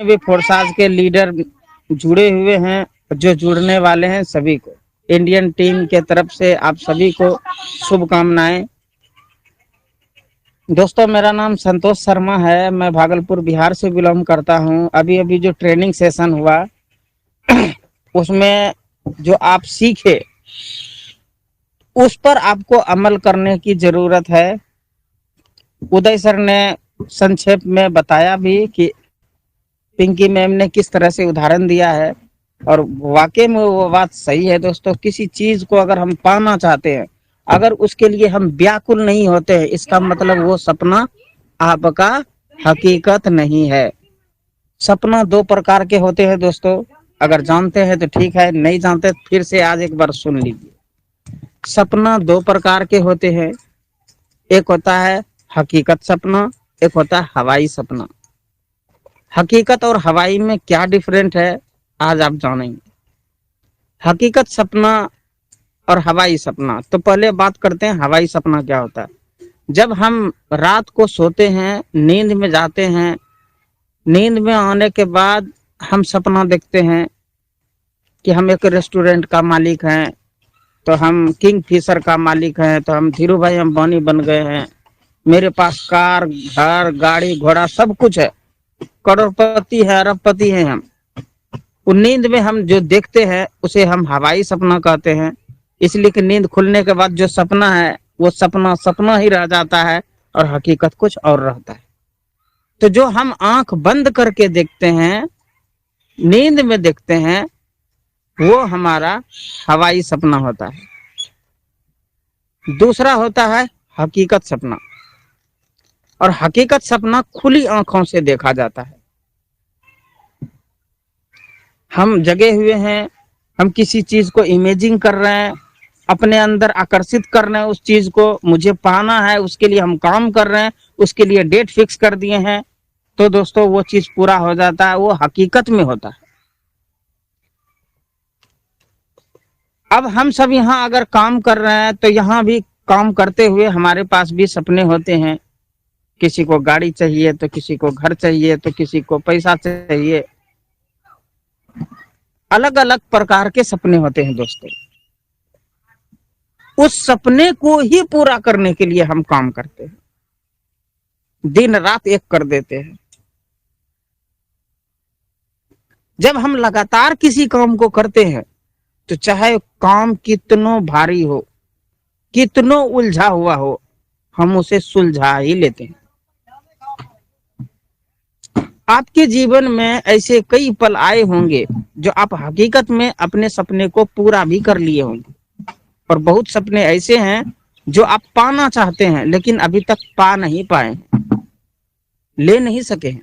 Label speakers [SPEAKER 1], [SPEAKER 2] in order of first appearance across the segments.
[SPEAKER 1] भी फोर्साज के लीडर जुड़े हुए हैं, जो जुड़ने वाले हैं, सभी को इंडियन टीम के तरफ से आप सभी को शुभकामनाएं। दोस्तों, मेरा नाम संतोष शर्मा है। मैं भागलपुर बिहार से बिलोंग करता हूं। अभी अभी जो ट्रेनिंग सेशन हुआ उसमें जो आप सीखे उस पर आपको अमल करने की जरूरत है। उदय सर ने संक्षेप में बताया भी कि पिंकी मैम ने किस तरह से उदाहरण दिया है, और वाकई में वो बात सही है। दोस्तों, किसी चीज को अगर हम पाना चाहते हैं, अगर उसके लिए हम व्याकुल नहीं होते हैं, इसका मतलब वो सपना आपका हकीकत नहीं है। सपना दो प्रकार के होते हैं दोस्तों। अगर जानते हैं तो ठीक है, नहीं जानते तो फिर से आज एक बार सुन लीजिए। सपना दो प्रकार के होते हैं। एक होता है हकीकत सपना, एक होता है हवाई सपना। हकीकत और हवाई में क्या डिफरेंट है, आज आप जानेंगे। हकीकत सपना और हवाई सपना। तो पहले बात करते हैं हवाई सपना क्या होता है। जब हम रात को सोते हैं, नींद में जाते हैं, नींद में आने के बाद हम सपना देखते हैं कि हम एक रेस्टोरेंट का मालिक हैं, तो हम किंग फिशर का मालिक हैं, तो हम धीरू भाई अंबानी बन गए हैं, मेरे पास कार, घर, गाड़ी, घोड़ा सब कुछ है, करोड़पति है, अरबपति हैं हम। उन नींद में हम जो देखते हैं उसे हम हवाई सपना कहते हैं। इसलिए कि नींद खुलने के बाद जो सपना है वो सपना सपना ही रह जाता है और हकीकत कुछ और रहता है। तो जो हम आंख बंद करके देखते हैं, नींद में देखते हैं, वो हमारा हवाई सपना होता है। दूसरा होता है हकीकत सपना, और हकीकत सपना खुली आंखों से देखा जाता है। हम जगे हुए हैं, हम किसी चीज को इमेजिंग कर रहे हैं, अपने अंदर आकर्षित कर रहे हैं उस चीज को, मुझे पाना है, उसके लिए हम काम कर रहे हैं, उसके लिए डेट फिक्स कर दिए हैं, तो दोस्तों वो चीज पूरा हो जाता है, वो हकीकत में होता है। अब हम सब यहाँ अगर काम कर रहे हैं तो यहाँ भी काम करते हुए हमारे पास भी सपने होते हैं। किसी को गाड़ी चाहिए, तो किसी को घर चाहिए, तो किसी को पैसा चाहिए। अलग अलग प्रकार के सपने होते हैं दोस्तों। उस सपने को ही पूरा करने के लिए हम काम करते हैं, दिन रात एक कर देते हैं। जब हम लगातार किसी काम को करते हैं तो चाहे काम कितनो भारी हो, कितनो उलझा हुआ हो, हम उसे सुलझा ही लेते हैं। आपके जीवन में ऐसे कई पल आए होंगे जो आप हकीकत में अपने सपने को पूरा भी कर लिए होंगे, और बहुत सपने ऐसे हैं जो आप पाना चाहते हैं लेकिन अभी तक पा नहीं पाए, ले नहीं सके हैं।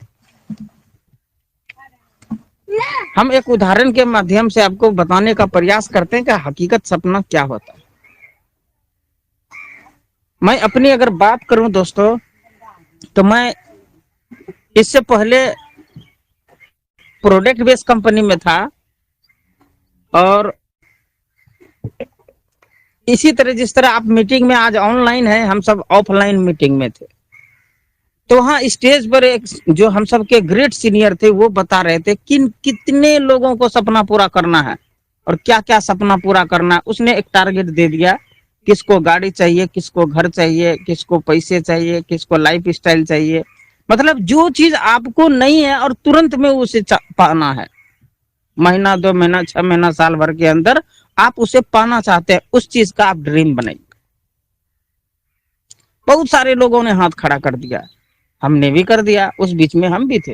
[SPEAKER 1] हम एक उदाहरण के माध्यम से आपको बताने का प्रयास करते हैं कि हकीकत सपना क्या होता है। मैं अपनी अगर बात करूं दोस्तों, तो मैं इससे पहले प्रोडक्ट बेस्ड कंपनी में था, और इसी तरह जिस तरह आप मीटिंग में आज ऑनलाइन है, हम सब ऑफलाइन मीटिंग में थे। तो वहां स्टेज पर एक जो हम सब के ग्रेट सीनियर थे वो बता रहे थे कि कितने लोगों को सपना पूरा करना है और क्या क्या सपना पूरा करना है। उसने एक टारगेट दे दिया, किसको गाड़ी चाहिए, किसको घर चाहिए, किसको पैसे चाहिए, किसको लाइफ स्टाइल चाहिए। मतलब जो चीज आपको नहीं है और तुरंत में उसे पाना है, महीना, 2 महीना, 6 महीना, साल भर के अंदर आप उसे पाना चाहते हैं, उस चीज का आप ड्रीम बनाइए। बहुत सारे लोगों ने हाथ खड़ा कर दिया, हमने भी कर दिया, उस बीच में हम भी थे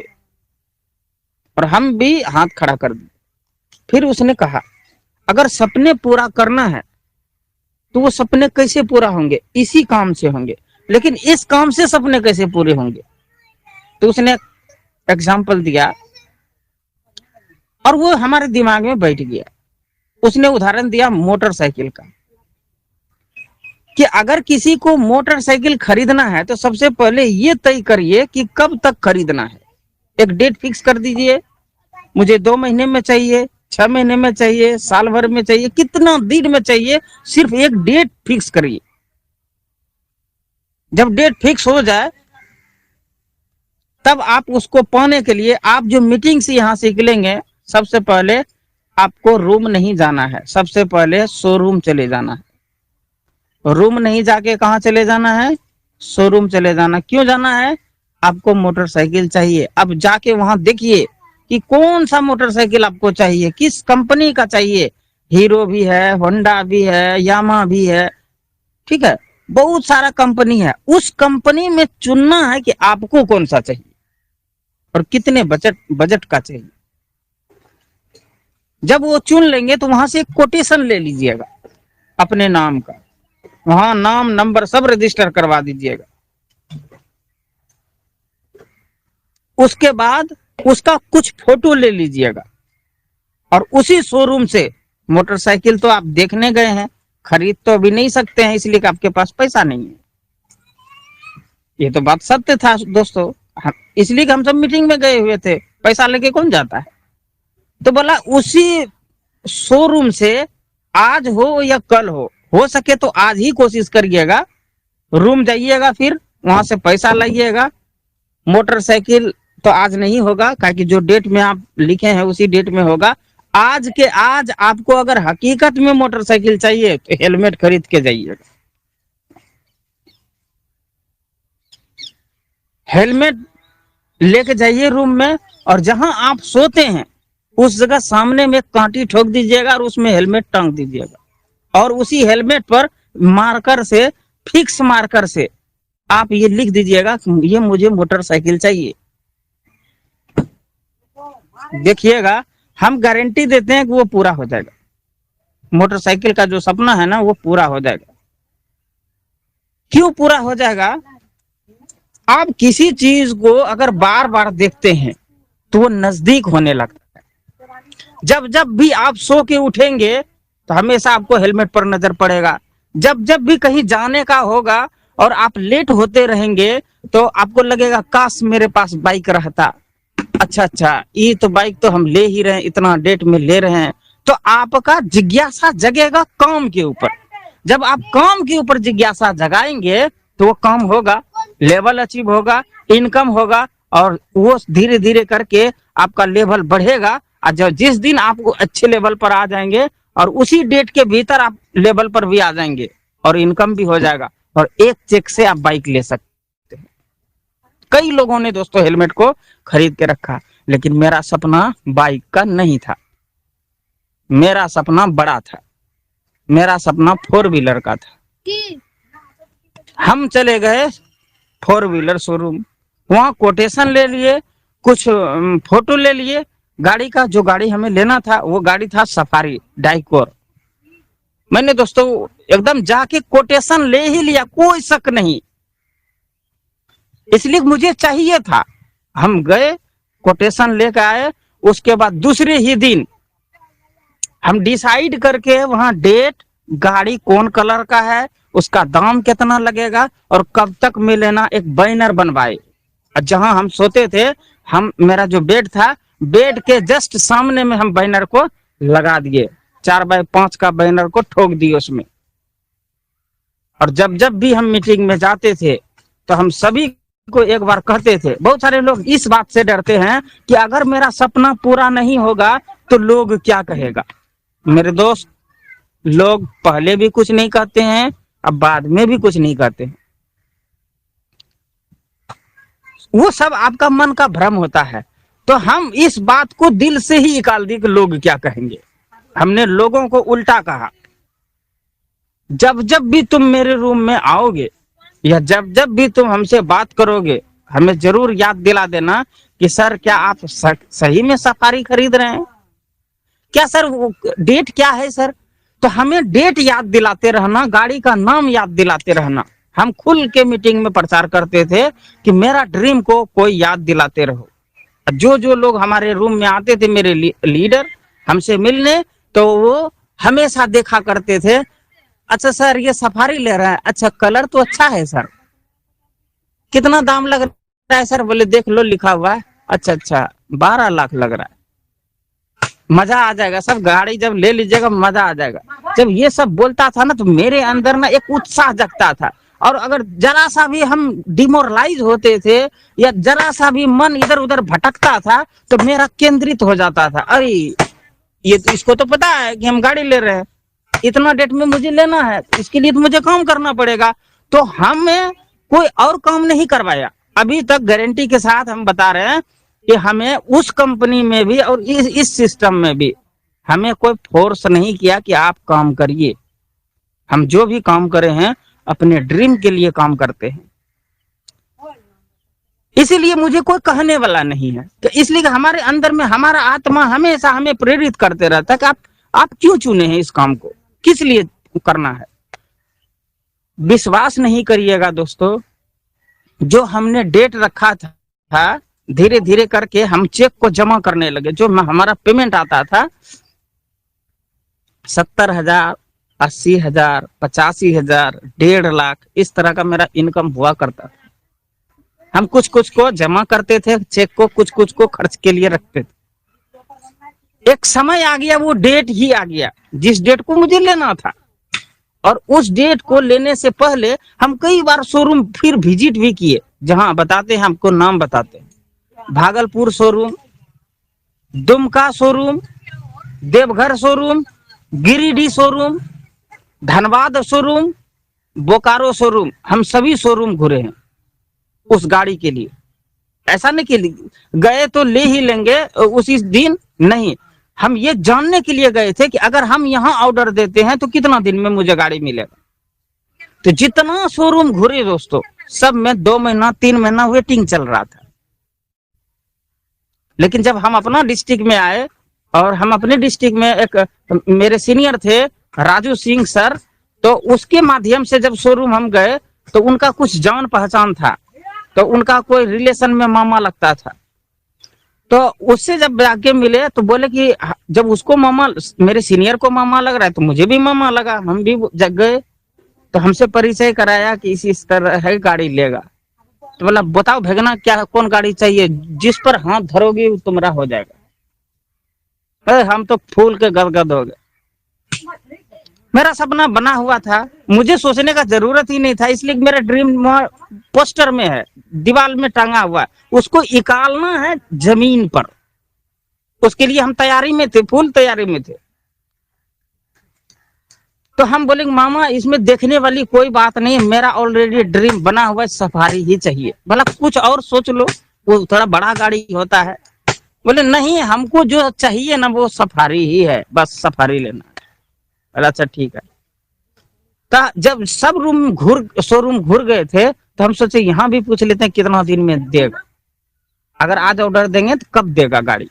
[SPEAKER 1] और हम भी हाथ खड़ा कर दिए। फिर उसने कहा अगर सपने पूरा करना है तो वो सपने कैसे पूरा होंगे, इसी काम से होंगे, लेकिन इस काम से सपने कैसे पूरे होंगे। तो उसने एग्जाम्पल दिया और वो हमारे दिमाग में बैठ गया। उसने उदाहरण दिया मोटरसाइकिल का, कि अगर किसी को मोटरसाइकिल खरीदना है तो सबसे पहले ये तय करिए कि कब तक खरीदना है। एक डेट फिक्स कर दीजिए, मुझे 2 महीने में चाहिए, 6 महीने में चाहिए, साल भर में चाहिए, कितना दिन में चाहिए, सिर्फ एक डेट फिक्स करिए। जब डेट फिक्स हो जाए तब आप उसको पाने के लिए आप जो मीटिंग से यहाँ से निकलेंगे, सबसे पहले आपको रूम नहीं जाना है, सबसे पहले शोरूम चले जाना है। रूम नहीं जाके कहाँ चले जाना है? शोरूम चले जाना। क्यों जाना है? आपको मोटरसाइकिल चाहिए। अब जाके वहां देखिए कि कौन सा मोटरसाइकिल आपको चाहिए, किस कंपनी का चाहिए। हीरो भी है, होंडा भी है, यामा भी है, ठीक है, बहुत सारा कंपनी है। उस कंपनी में चुनना है कि आपको कौन सा चाहिए और कितने बजट बजट का चाहिए। जब वो चुन लेंगे तो वहां से एक कोटेशन ले लीजिएगा अपने नाम का, वहां नाम नंबर सब रजिस्टर करवा दीजिएगा। उसके बाद उसका कुछ फोटो ले लीजिएगा और उसी शोरूम से, मोटरसाइकिल तो आप देखने गए हैं, खरीद तो अभी नहीं सकते हैं इसलिए कि आपके पास पैसा नहीं है। ये तो बात सत्य था दोस्तों, इसलिए कि हम सब मीटिंग में गए हुए थे, पैसा लेके कौन जाता है। तो बोला उसी शोरूम से आज हो या कल हो सके तो आज ही कोशिश करिएगा, रूम जाइएगा, फिर वहां से पैसा लाइएगा। मोटरसाइकिल तो आज नहीं होगा, क्योंकि जो डेट में आप लिखे हैं उसी डेट में होगा। आज के आज आपको अगर हकीकत में मोटरसाइकिल चाहिए तो हेलमेट खरीद के जाइएगा। हेलमेट लेके जाइए रूम में, और जहां आप सोते हैं उस जगह सामने में कांटी ठोक दीजिएगा और उसमें हेलमेट टांग दीजिएगा। और उसी हेलमेट पर मार्कर से, फिक्स मार्कर से आप ये लिख दीजिएगा ये मुझे मोटरसाइकिल चाहिए। देखिएगा, हम गारंटी देते हैं कि वो पूरा हो जाएगा। मोटरसाइकिल का जो सपना है ना वो पूरा हो जाएगा। क्यों पूरा हो जाएगा? आप किसी चीज को अगर बार बार देखते हैं तो वो नजदीक होने लगता है। जब जब भी आप सो के उठेंगे तो हमेशा आपको हेलमेट पर नजर पड़ेगा। जब जब भी कहीं जाने का होगा और आप लेट होते रहेंगे तो आपको लगेगा काश मेरे पास बाइक रहता। अच्छा, ये तो बाइक तो हम ले ही रहे हैं, इतना डेट में ले रहे हैं, तो आपका जिज्ञासा जगेगा काम के ऊपर। जब आप काम के ऊपर जिज्ञासा जगाएंगे तो वो काम होगा, लेवल अचीव होगा, इनकम होगा, और वो धीरे धीरे करके आपका लेवल बढ़ेगा। और जब जिस दिन आप अच्छे लेवल पर आ जाएंगे और उसी डेट के भीतर आप लेवल पर भी आ जाएंगे और इनकम भी हो जाएगा, और एक चेक से आप बाइक ले सकते। कई लोगों ने दोस्तों हेलमेट को खरीद के रखा, लेकिन मेरा सपना बाइक का नहीं था, मेरा सपना बड़ा था, मेरा सपना 4 व्हीलर का था। हम चले गए 4 व्हीलर शोरूम, वहां कोटेशन ले लिए, कुछ फोटो ले लिए गाड़ी का। जो गाड़ी हमें लेना था वो गाड़ी था सफारी डाइकोर। मैंने दोस्तों एकदम जाके कोटेशन ले ही लिया, कोई शक नहीं, इसलिए मुझे चाहिए था। हम गए, कोटेशन लेकर आए। उसके बाद दूसरे ही दिन हम डिसाइड करके वहां डेट, गाड़ी कौन कलर का है, उसका दाम कितना लगेगा और कब तक में लेना, एक बैनर बनवाए। जहां हम सोते थे, हम मेरा जो बेड था, बेड के जस्ट सामने में हम बैनर को लगा दिए, 4x5 का बैनर को ठोक दिए उसमें। और जब जब भी हम मीटिंग में जाते थे तो हम सभी को एक बार कहते थे, बहुत सारे लोग इस बात से डरते हैं कि अगर मेरा सपना पूरा नहीं होगा तो लोग क्या कहेगा। मेरे दोस्त, लोग पहले भी कुछ नहीं कहते हैं, अब बाद में भी कुछ नहीं कहते हैं। वो सब आपका मन का भ्रम होता है। तो हम इस बात को दिल से ही निकाल दी कि लोग क्या कहेंगे। हमने लोगों को उल्टा कहा, जब जब भी तुम मेरे रूम में आओगे या जब जब भी तुम हमसे बात करोगे, हमें जरूर याद दिला देना कि सर क्या आप सही में सफारी खरीद रहे हैं क्या सर, वो डेट क्या है सर। तो हमें डेट याद दिलाते रहना, गाड़ी का नाम याद दिलाते रहना। हम खुल के मीटिंग में प्रचार करते थे कि मेरा ड्रीम को कोई याद दिलाते रहो। जो जो लोग हमारे रूम में आते थे, मेरे लीडर हमसे मिलने, तो वो हमेशा देखा करते थे, अच्छा सर ये सफारी ले रहा है, अच्छा कलर तो अच्छा है सर, कितना दाम लग रहा है सर। बोले देख लो लिखा हुआ है, अच्छा 12 लाख लग रहा है। मजा आ जाएगा सब, गाड़ी जब ले लीजिएगा मजा आ जाएगा। जब ये सब बोलता था ना तो मेरे अंदर ना एक उत्साह जगता था। और अगर जरा सा भी हम डिमोरलाइज होते थे या जरा सा भी मन इधर उधर भटकता था तो मेरा केंद्रित हो जाता था, अरे ये तो इसको तो पता है कि हम गाड़ी ले रहे हैं, इतना डेट में मुझे लेना है, इसके लिए तो मुझे काम करना पड़ेगा। तो हमें कोई और काम नहीं करवाया। अभी तक गारंटी के साथ हम बता रहे हैं कि हमें उस कंपनी में भी और इस सिस्टम में भी हमें कोई फोर्स नहीं किया कि आप काम करिए। हम जो भी काम करे हैं अपने ड्रीम के लिए काम करते हैं, इसीलिए मुझे कोई कहने वाला नहीं है। तो इसलिए हमारे अंदर में हमारा आत्मा हमेशा हमें प्रेरित करते रहता है कि आप क्यों चुने हैं इस काम को, किस लिए करना है। विश्वास नहीं करिएगा दोस्तों, जो हमने डेट रखा था धीरे धीरे करके हम चेक को जमा करने लगे। जो हमारा पेमेंट आता था 70,000, 80,000, 85,000, 1.5 लाख, इस तरह का मेरा इनकम हुआ करता था। हम कुछ कुछ को जमा करते थे चेक को, कुछ कुछ को खर्च के लिए रखते थे। एक समय आ गया, वो डेट ही आ गया जिस डेट को मुझे लेना था, और उस डेट को लेने से पहले हम कई बार शोरूम फिर विजिट भी किए, जहां बताते हैं, हमको नाम बताते हैं, Bhagalpur showroom, Dumka showroom, Deoghar showroom, Giridih showroom, Dhanbad showroom, Bokaro showroom, हम सभी शोरूम घूरे हैं उस गाड़ी के लिए। ऐसा नहीं कि गए तो ले ही लेंगे उसी दिन, नहीं, हम ये जानने के लिए गए थे कि अगर हम यहाँ ऑर्डर देते हैं तो कितना दिन में मुझे गाड़ी मिलेगा। तो जितना शोरूम घूरे दोस्तों, सब में 2 महीना 3 महीना वेटिंग चल रहा था। लेकिन जब हम अपना डिस्ट्रिक्ट में आए, और हम अपने डिस्ट्रिक्ट में एक मेरे सीनियर थे राजू सिंह सर, तो उसके माध्यम से जब शोरूम हम गए तो उनका कुछ जान पहचान था, तो उनका कोई रिलेशन में मामा लगता था। तो उससे जब आके मिले तो बोले कि जब उसको मामा, मेरे सीनियर को मामा लग रहा है तो मुझे भी मामा लगा। हम भी जग गए तो हमसे परिचय कराया कि इस तरह है गाड़ी लेगा। तो बोला बताओ भेगना क्या, कौन गाड़ी चाहिए, जिस पर हाथ धरोगे वो तुम्हारा हो जाएगा। हम तो फूल के गदगद हो गए। मेरा सपना बना हुआ था, मुझे सोचने का जरूरत ही नहीं था, इसलिए मेरा ड्रीम पोस्टर में है, दीवार में टांगा हुआ है, उसको निकालना है जमीन पर। उसके लिए हम तैयारी में थे, फुल तैयारी में थे। तो हम बोले मामा इसमें देखने वाली कोई बात नहीं है, मेरा ऑलरेडी ड्रीम बना हुआ है, सफारी ही चाहिए। बोला कुछ और सोच लो, वो थोड़ा बड़ा गाड़ी होता है। बोले नहीं, हमको जो चाहिए ना वो सफारी ही है, बस सफारी लेना है। बोला अच्छा ठीक है। तो जब सब शोरूम घूर गए थे तो हम सोचे यहाँ भी पूछ लेते हैं कितना दिन में देगा, अगर आज ऑर्डर देंगे तो कब देगा गाड़ी।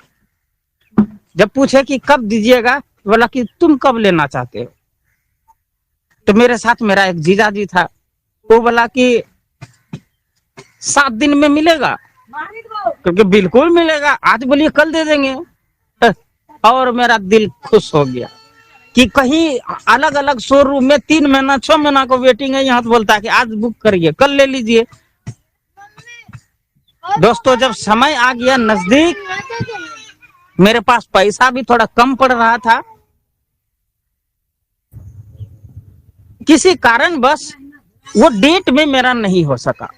[SPEAKER 1] जब पूछे कि कब दीजिएगा, बोला कि तुम कब लेना चाहते हो। तो मेरे साथ मेरा एक जीजा जी था, वो बोला कि 7 दिन में मिलेगा, क्योंकि बिल्कुल मिलेगा, आज बोलिए कल दे देंगे। और मेरा दिल खुश हो गया कि कहीं अलग अलग शोरूम में 3 महीना 6 महीना को वेटिंग है, यहाँ तो बोलता है कि आज बुक करिए कल ले लीजिए। दोस्तों जब समय आ गया नजदीक, मेरे पास पैसा भी थोड़ा कम पड़ रहा था, किसी कारण बस वो डेट में मेरा नहीं हो सका,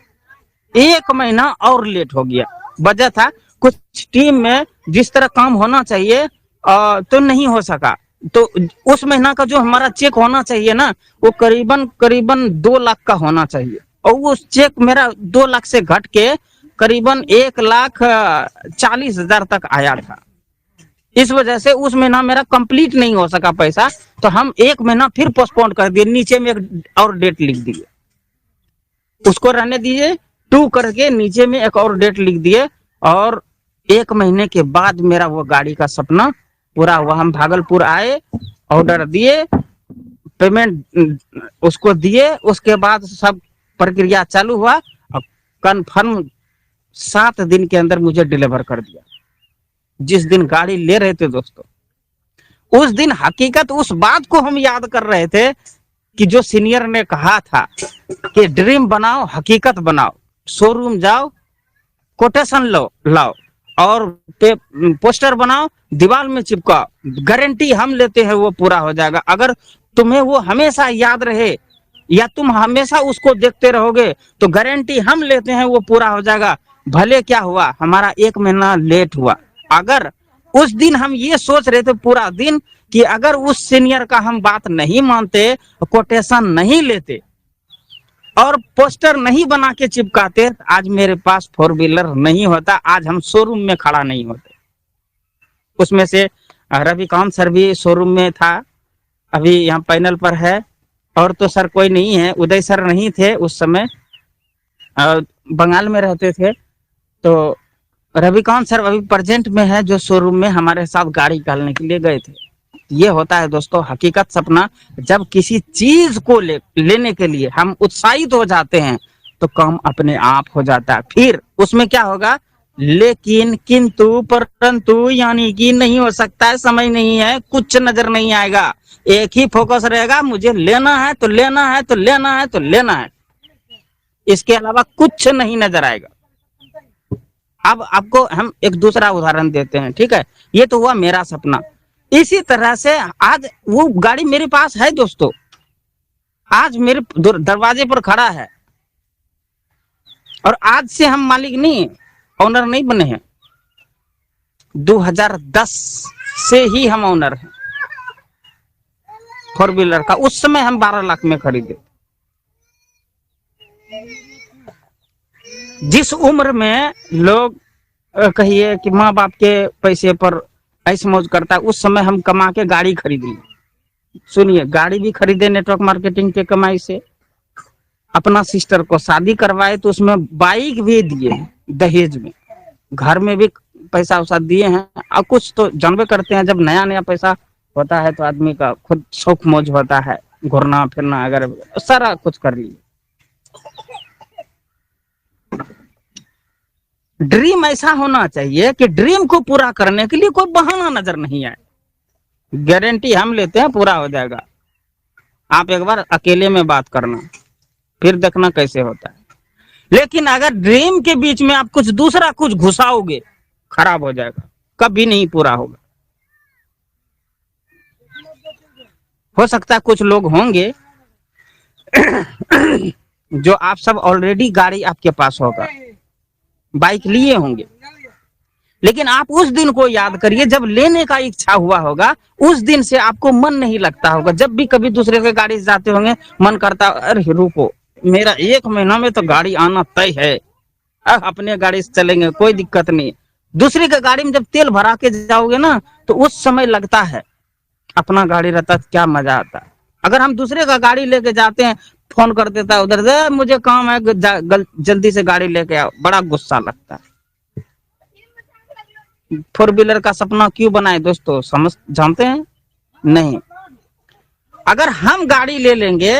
[SPEAKER 1] 1 महीना और लेट हो गया। वजह था कुछ टीम में जिस तरह काम होना चाहिए तो नहीं हो सका। तो उस महीना का जो हमारा चेक होना चाहिए ना, वो करीबन 2 लाख का होना चाहिए, और वो चेक मेरा 2 लाख से घट के करीबन 1,40,000 तक आया था। इस वजह से उस महीना मेरा कंप्लीट नहीं हो सका पैसा, तो हम 1 महीना फिर पोस्टपोन कर दिए, नीचे में एक और डेट लिख दिए, उसको रहने दीजिए 2 करके नीचे में एक और डेट लिख दिए। और 1 महीने के बाद मेरा वो गाड़ी का सपना पूरा हुआ। हम भागलपुर आए, ऑर्डर दिए, पेमेंट उसको दिए, उसके बाद सब प्रक्रिया चालू हुआ और कन्फर्म 7 दिन के अंदर मुझे डिलीवर कर दिया। जिस दिन गाड़ी ले रहे थे दोस्तों, उस दिन हकीकत उस बात को हम याद कर रहे थे कि जो सीनियर ने कहा था कि ड्रीम बनाओ हकीकत बनाओ, शोरूम जाओ कोटेशन लाओ और पोस्टर बनाओ, दीवार में चिपकाओ, गारंटी हम लेते हैं वो पूरा हो जाएगा। अगर तुम्हें वो हमेशा याद रहे, या तुम हमेशा उसको देखते रहोगे, तो गारंटी हम लेते हैं वो पूरा हो जाएगा। भले क्या हुआ, हमारा 1 महीना लेट हुआ, अगर उस दिन हम ये सोच रहे थे पूरा दिन कि अगर उस सीनियर का हम बात नहीं मानते, कोटेशन नहीं लेते और पोस्टर नहीं बना के चिपकाते, आज मेरे पास 4 व्हीलर नहीं होता, आज हम शोरूम में खड़ा नहीं होते। उसमें से रविकांत सर भी शोरूम में था, अभी यहाँ पैनल पर है, और तो सर कोई नहीं है, उदय सर नहीं थे उस समय, बंगाल में रहते थे। तो रविकांत सर अभी प्रेजेंट में है, जो शोरूम में हमारे साथ गाड़ी निकालने के लिए गए थे। ये होता है दोस्तों हकीकत सपना, जब किसी चीज को लेने के लिए हम उत्साहित हो जाते हैं तो काम अपने आप हो जाता है। फिर उसमें क्या होगा, लेकिन, किंतु, परंतु, यानी कि नहीं हो सकता है, समय नहीं है, कुछ नजर नहीं आएगा। एक ही फोकस रहेगा, मुझे लेना है तो लेना है तो लेना है तो लेना है, इसके अलावा कुछ नहीं नजर आएगा। अब आपको हम एक दूसरा उदाहरण देते हैं, ठीक है। ये तो हुआ मेरा सपना। इसी तरह से आज वो गाड़ी मेरे पास है दोस्तों, आज मेरे दरवाजे पर खड़ा है, और आज से हम मालिक नहीं, ओनर नहीं बने हैं। 2010 से ही हम ओनर हैं 4 व्हीलर का। उस समय हम 12 लाख में खरीदे। जिस उम्र में लोग कहिए कि माँ बाप के पैसे पर ऐश मौज करता है, उस समय हम कमा के गाड़ी खरीद ली। सुनिए, गाड़ी भी खरीदे नेटवर्क मार्केटिंग के कमाई से, अपना सिस्टर को शादी करवाए तो उसमें बाइक भी दिए दहेज में, घर में भी पैसा वैसा दिए हैं। और कुछ तो जानबे करते हैं, जब नया नया पैसा होता है तो आदमी का खुद शौक मौज होता है, घूरना फिरना, अगर सारा कुछ कर लिए। ड्रीम ऐसा होना चाहिए कि ड्रीम को पूरा करने के लिए कोई बहाना नजर नहीं आए। गारंटी हम लेते हैं पूरा हो जाएगा। आप एक बार अकेले में बात करना, फिर देखना कैसे होता है। लेकिन अगर ड्रीम के बीच में आप कुछ दूसरा कुछ घुसाओगे, खराब हो जाएगा, कभी नहीं पूरा होगा। हो सकता है कुछ लोग होंगे जो आप सब ऑलरेडी गाड़ी आपके पास होगा, बाइक लिए होंगे, लेकिन आप उस दिन को याद करिए जब लेने का इच्छा हुआ होगा, उस दिन से आपको मन नहीं लगता होगा। जब भी कभी दूसरे के गाड़ी से जाते होंगे, मन करता, अरे रुको, मेरा 1 महीना में तो गाड़ी आना तय है, अपने गाड़ी से चलेंगे, कोई दिक्कत नहीं। दूसरे के गाड़ी में जब तेल भरा के जाओगे ना, तो उस समय लगता है अपना गाड़ी रहता क्या मजा आता। अगर हम दूसरे का गाड़ी लेके जाते हैं, फोन कर देता है उधर से, मुझे काम है, जल्दी से गाड़ी लेके आओ, बड़ा गुस्सा लगता है। 4 व्हीलर का सपना क्यों बनाए दोस्तों, समझ जानते हैं? नहीं। अगर हम गाड़ी ले लेंगे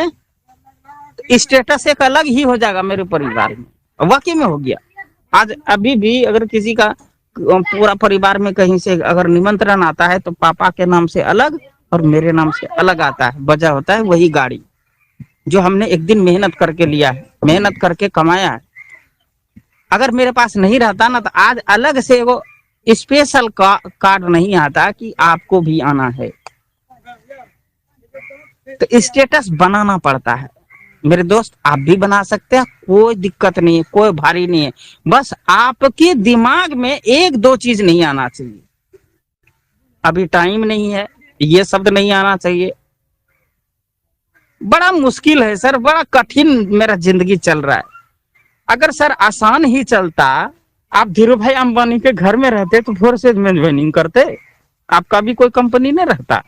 [SPEAKER 1] तो स्टेटस एक अलग ही हो जाएगा मेरे परिवार में, वाकई में हो गया। आज अभी भी अगर किसी का पूरा परिवार में कहीं से अगर निमंत्रण आता है तो पापा के नाम से अलग और मेरे नाम से अलग आता है। वजह होता है वही गाड़ी जो हमने एक दिन मेहनत करके लिया है, मेहनत करके कमाया है। अगर मेरे पास नहीं रहता ना, तो आज अलग से वो स्पेशल कार्ड नहीं आता कि आपको भी आना है। तो स्टेटस बनाना पड़ता है मेरे दोस्त, आप भी बना सकते हैं, कोई दिक्कत नहीं है, कोई भारी नहीं है। बस आपके दिमाग में 1-2 चीज नहीं आना चाहिए। अभी टाइम नहीं है, ये शब्द नहीं आना चाहिए। बड़ा मुश्किल है सर, बड़ा कठिन मेरा जिंदगी चल रहा है। अगर सर आसान ही चलता, आप धीरू भाई अंबानी के घर में रहते तो फोर्सेज में ज्वाइनिंग करते, आपका भी कोई कंपनी नहीं रहता।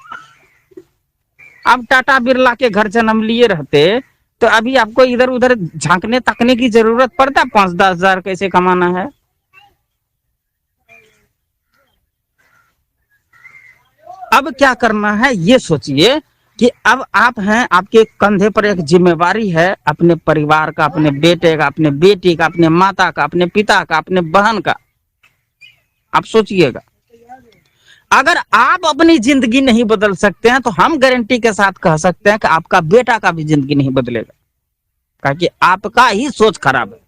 [SPEAKER 1] आप टाटा बिरला के घर जन्म लिए रहते तो अभी आपको इधर उधर झांकने तकने की जरूरत पड़ता, 5-10 हजार कैसे कमाना है। अब क्या करना है ये सोचिए कि अब आप हैं, आपके कंधे पर एक जिम्मेवारी है, अपने परिवार का, अपने बेटे का, अपने बेटी का, अपने माता का, अपने पिता का, अपने बहन का। आप सोचिएगा, अगर आप अपनी जिंदगी नहीं बदल सकते हैं तो हम गारंटी के साथ कह सकते हैं कि आपका बेटा का भी जिंदगी नहीं बदलेगा, क्योंकि आपका ही सोच खराब है।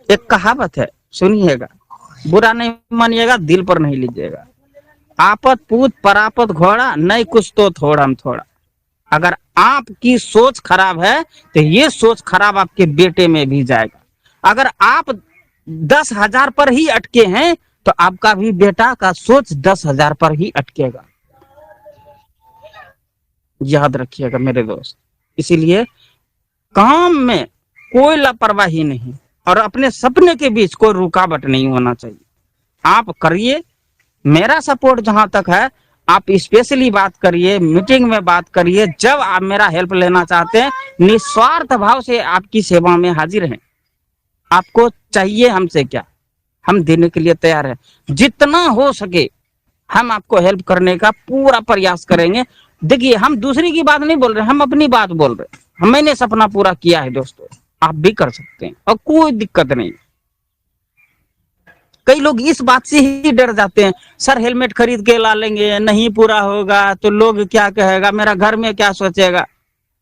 [SPEAKER 1] एक कहावत है, सुनिएगा, बुरा नहीं मानिएगा, दिल पर नहीं लीजिएगा। आपत पूत परापत घोड़ा, नहीं कुछ तो थोड़ा हम थोड़ा। अगर आपकी सोच खराब है तो ये सोच खराब आपके बेटे में भी जाएगा। अगर आप 10,000 पर ही अटके हैं तो आपका भी बेटा का सोच 10,000 पर ही अटकेगा। याद रखिएगा मेरे दोस्त। इसीलिए काम में कोई लापरवाही नहीं और अपने सपने के बीच कोई रुकावट नहीं होना चाहिए। आप करिए, मेरा सपोर्ट जहां तक है, आप स्पेशली बात करिए, मीटिंग में बात करिए, जब आप मेरा हेल्प लेना चाहते हैं निस्वार्थ भाव से आपकी सेवा में हाजिर हैं। आपको चाहिए हमसे क्या, हम देने के लिए तैयार हैं। जितना हो सके हम आपको हेल्प करने का पूरा प्रयास करेंगे। देखिए, हम दूसरी की बात नहीं बोल रहे, हम अपनी बात बोल रहे हैं। मैंने सपना पूरा किया है दोस्तों, आप भी कर सकते हैं और कोई दिक्कत नहीं। कई लोग इस बात से ही डर जाते हैं, सर हेलमेट खरीद के ला लेंगे, नहीं पूरा होगा तो लोग क्या कहेगा, मेरा घर में क्या सोचेगा।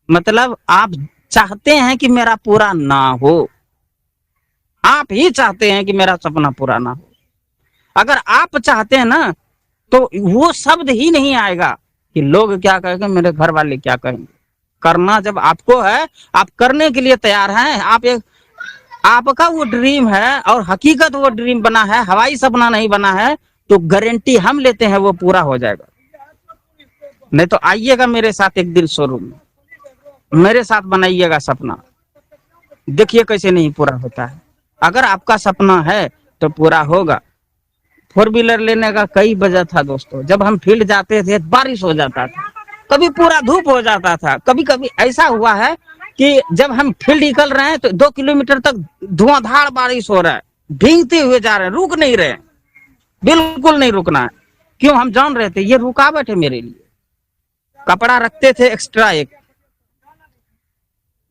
[SPEAKER 1] मतलब आप चाहते हैं कि मेरा पूरा ना हो, आप ही चाहते हैं कि मेरा सपना पूरा ना हो। अगर आप चाहते हैं ना तो वो शब्द ही नहीं आएगा कि लोग क्या कहेंगे, मेरे घर वाले क्या कहेंगे। करना जब आपको है, आप करने के लिए तैयार हैं। आपका वो ड्रीम है और हकीकत वो ड्रीम बना है, हवाई सपना नहीं बना है, तो गारंटी हम लेते हैं वो पूरा हो जाएगा। नहीं तो आइएगा मेरे साथ एक दिन शोरूम में, मेरे साथ बनाइएगा सपना, देखिए कैसे नहीं पूरा होता है। अगर आपका सपना है तो पूरा होगा। 4 व्हीलर लेने का कई वजह था दोस्तों। जब हम फील्ड जाते थे बारिश हो जाता था, कभी पूरा धूप हो जाता था, कभी कभी ऐसा हुआ है कि जब हम फील्ड निकल रहे हैं तो 2 किलोमीटर तक धुआंधार बारिश हो रहा है, भीगते हुए जा रहे हैं, रुक नहीं रहे, बिल्कुल नहीं रुकना है। क्यों, हम जान रहे थे ये रुकावट है मेरे लिए। कपड़ा रखते थे एक्स्ट्रा एक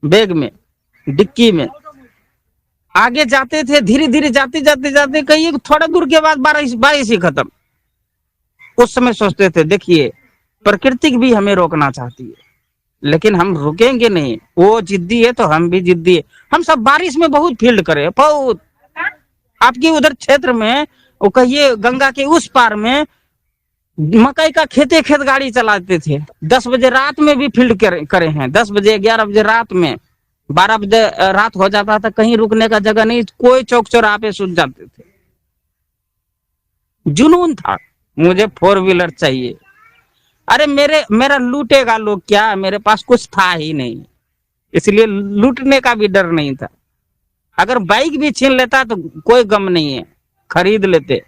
[SPEAKER 1] बैग में, डिक्की में, आगे जाते थे, धीरे धीरे जाते जाते जाते कहीं थोड़ा दूर के बाद बारिश बारिश ही खत्म। उस समय सोचते थे देखिए प्रकृति भी हमें रोकना चाहती है, लेकिन हम रुकेंगे नहीं। वो जिद्दी है तो हम भी जिद्दी है। हम सब बारिश में बहुत फील्ड करे, बहुत। आपके उधर क्षेत्र में वो कहिए गंगा के उस पार में मकई का खेते खेत गाड़ी चलाते थे, 10 बजे रात में भी फील्ड करे हैं। 10 बजे 11 बजे रात में, 12 बजे रात हो जाता था, कहीं रुकने का जगह नहीं, कोई चौक चौराहे पे सूत जाते थे। जुनून था, मुझे 4 व्हीलर चाहिए। अरे मेरा लूटेगा लोग क्या, मेरे पास कुछ था ही नहीं, इसलिए लूटने का भी डर नहीं था। अगर बाइक भी छीन लेता तो कोई गम नहीं है, खरीद लेते,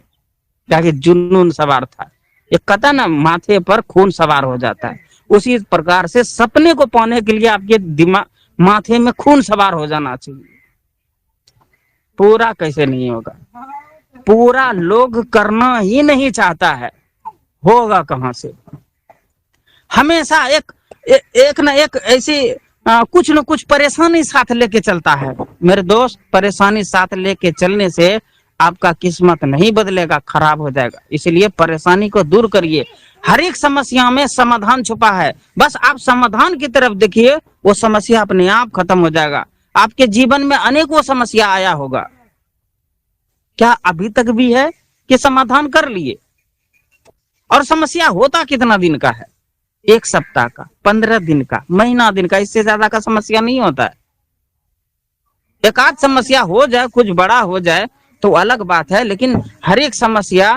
[SPEAKER 1] ताकि जुनून सवार था। एक कहता ना माथे पर खून सवार हो जाता है, उसी प्रकार से सपने को पाने के लिए आपके दिमाग माथे में खून सवार हो जाना चाहिए। पूरा कैसे नहीं होगा, पूरा लोग करना ही नहीं चाहता है, होगा कहां से। हमेशा एक ना एक ऐसी कुछ न कुछ परेशानी साथ लेके चलता है मेरे दोस्त। परेशानी साथ लेके चलने से आपका किस्मत नहीं बदलेगा, खराब हो जाएगा। इसलिए परेशानी को दूर करिए। हर एक समस्या में समाधान छुपा है, बस आप समाधान की तरफ देखिए, वो समस्या अपने आप खत्म हो जाएगा। आपके जीवन में अनेकों समस्या आया होगा, क्या अभी तक भी है कि समाधान कर लिए? और समस्या होता कितना दिन का है? 1 सप्ताह का, 15 दिन का, महीना दिन का, इससे ज्यादा का समस्या नहीं होता है। एक आध समस्या हो जाए, कुछ बड़ा हो जाए तो अलग बात है, लेकिन हर एक समस्या,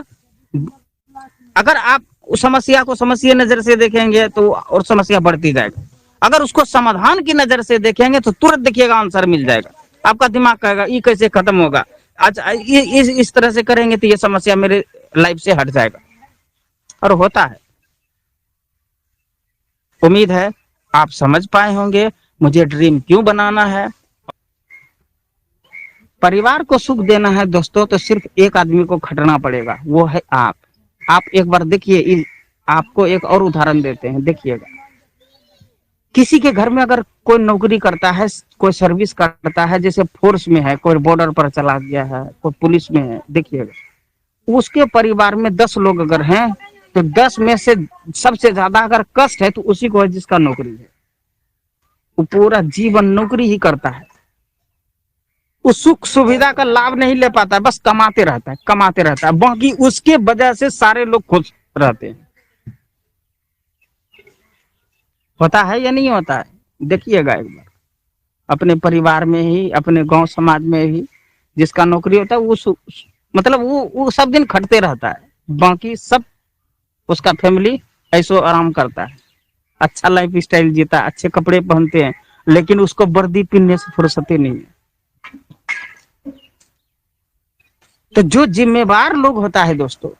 [SPEAKER 1] अगर आप उस समस्या को समस्या नजर से देखेंगे तो और समस्या बढ़ती जाएगी। अगर उसको समाधान की नजर से देखेंगे तो तुरंत देखिएगा आंसर मिल जाएगा। आपका दिमाग कहेगा ये कैसे खत्म होगा, अच्छा इस तरह से करेंगे तो ये समस्या मेरे लाइफ से हट जाएगा, और होता है। उम्मीद है आप समझ पाए होंगे मुझे ड्रीम क्यों बनाना है। परिवार को सुख देना है दोस्तों, तो सिर्फ एक आदमी को खटना पड़ेगा, वो है आप। आप एक बार देखिए, आपको एक और उदाहरण देते हैं, देखिएगा। किसी के घर में अगर कोई नौकरी करता है, कोई सर्विस करता है, जैसे फोर्स में है, कोई बॉर्डर पर चला गया है, कोई पुलिस में है, देखिएगा उसके परिवार में 10 लोग अगर हैं तो 10 में से सबसे ज्यादा अगर कष्ट है तो उसी को है जिसका नौकरी है। वो पूरा जीवन नौकरी ही करता है, उस सुख सुविधा का लाभ नहीं ले पाता, बस कमाते रहता है, कमाते रहता है, बाकी उसके वजह से सारे लोग खुश रहते हैं। होता है या नहीं होता है? देखिएगा एक बार अपने परिवार में ही, अपने गांव समाज में ही जिसका नौकरी होता है मतलब वो सब दिन खटते रहता है, बाकी सब उसका फैमिली ऐसो आराम करता है, अच्छा लाइफ स्टाइल जीता, अच्छे कपड़े पहनते हैं, लेकिन उसको वर्दी पहनने से फुर्सत ही नहीं है। तो जो जिम्मेवार लोग होता है दोस्तों,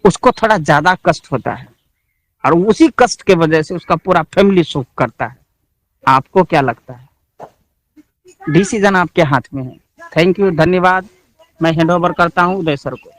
[SPEAKER 1] उसको थोड़ा ज्यादा कष्ट होता है, और उसी कष्ट के वजह से उसका पूरा फैमिली सुख करता है। आपको क्या लगता है? डिसीजन आपके हाथ में है। थैंक यू, धन्यवाद। मैं हैंड ओवर करता हूँ उदय सर को।